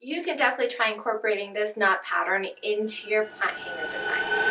You can definitely try incorporating this knot pattern into your plant hanger designs.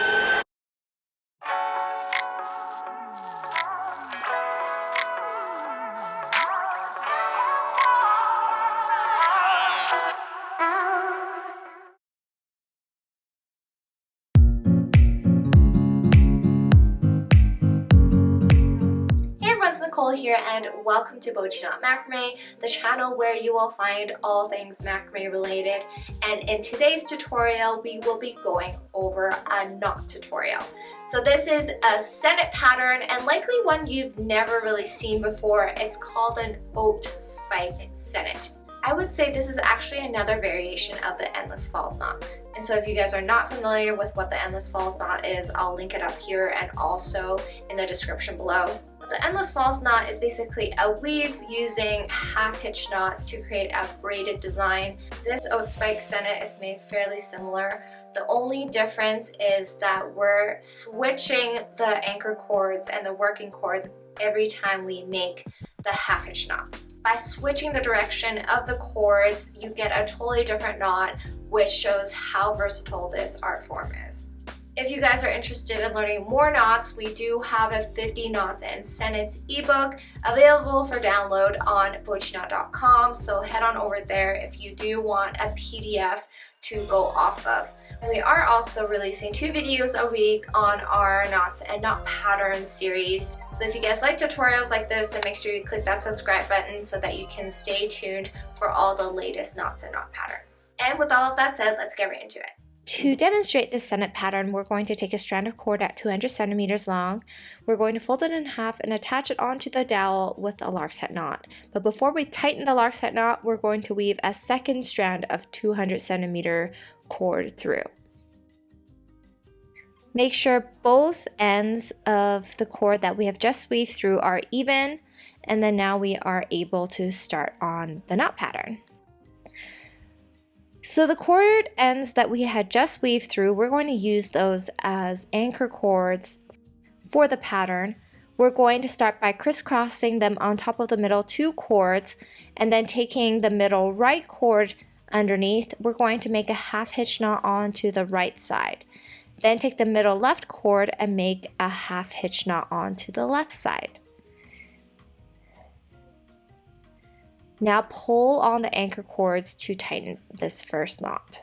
Nicole here, and welcome to BOCHIKNOT Macrame, the channel where you will find all things macrame related. And in today's tutorial we will be going over a knot tutorial. So this is a Sennit pattern, and likely one you've never really seen before. It's called an oat spike Sennit. I would say this is actually another variation of the endless falls knot. And so if you guys are not familiar with what the endless falls knot is, I'll link it up here and also in the description below. The endless falls knot is basically a weave using half hitch knots to create a braided design. This oat spike Sennit is made fairly similar. The only difference is that we're switching the anchor cords and the working cords every time we make the half hitch knots. By switching the direction of the cords, you get a totally different knot, which shows how versatile this art form is. If you guys are interested in learning more knots, we do have a 50 knots and Sennits ebook available for download on BOCHIKNOT.com, so head on over there if you do want a PDF to go off of. And we are also releasing 2 videos a week on our knots and knot pattern series. So if you guys like tutorials like this, then make sure you click that subscribe button so that you can stay tuned for all the latest knots and knot patterns. And with all of that said, let's get right into it. To demonstrate this Sennit pattern, we're going to take a strand of cord at 200 centimeters long. We're going to fold it in half and attach it onto the dowel with a larkset knot. But before we tighten the larkset knot, we're going to weave a second strand of 200 centimeter cord through. Make sure both ends of the cord that we have just weaved through are even, and then now we are able to start on the knot pattern. So the cord ends that we had just weaved through, we're going to use those as anchor cords for the pattern. We're going to start by crisscrossing them on top of the middle 2 cords, and then taking the middle right cord underneath, we're going to make a half hitch knot onto the right side. Then take the middle left cord and make a half hitch knot onto the left side. Now pull on the anchor cords to tighten this first knot.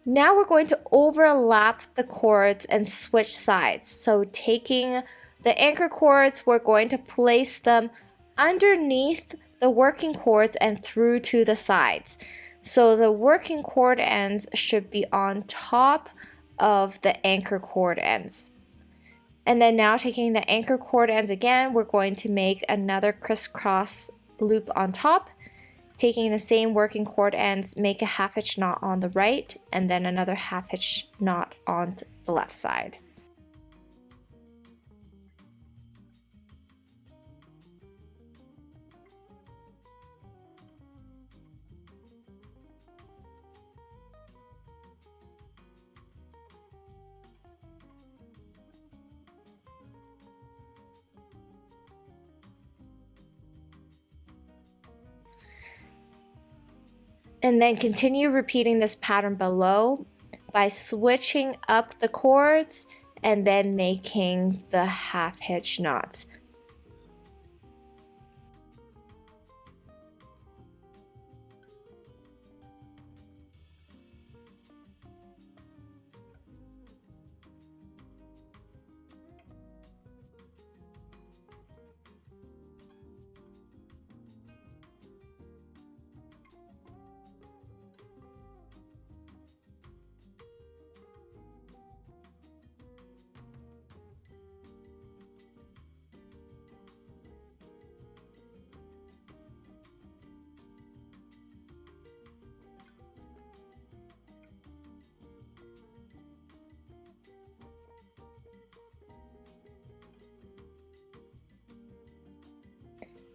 Now we're going to overlap the cords and switch sides. So taking the anchor cords, we're going to place them underneath the working cords and through to the sides. So the working cord ends should be on top of the anchor cord ends. And then now taking the anchor cord ends again, we're going to make another crisscross loop on top. Taking the same working cord ends, make a half hitch knot on the right, and then another half hitch knot on the left side. And then continue repeating this pattern below by switching up the cords and then making the half hitch knots.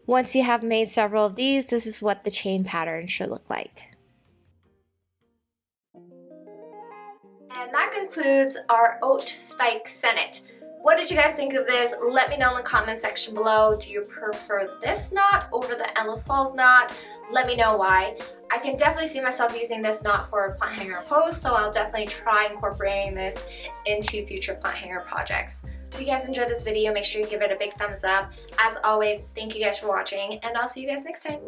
Once you have made several of these, this is what the chain pattern should look like. And that concludes our oat spike Sennit. What did you guys think of this? Let me know in the comment section below. Do you prefer this knot over the Endless Falls knot? Let me know why. I can definitely see myself using this knot for a plant hanger post, so I'll definitely try incorporating this into future plant hanger projects. If you guys enjoyed this video, make sure you give it a big thumbs up. As always, thank you guys for watching, and I'll see you guys next time.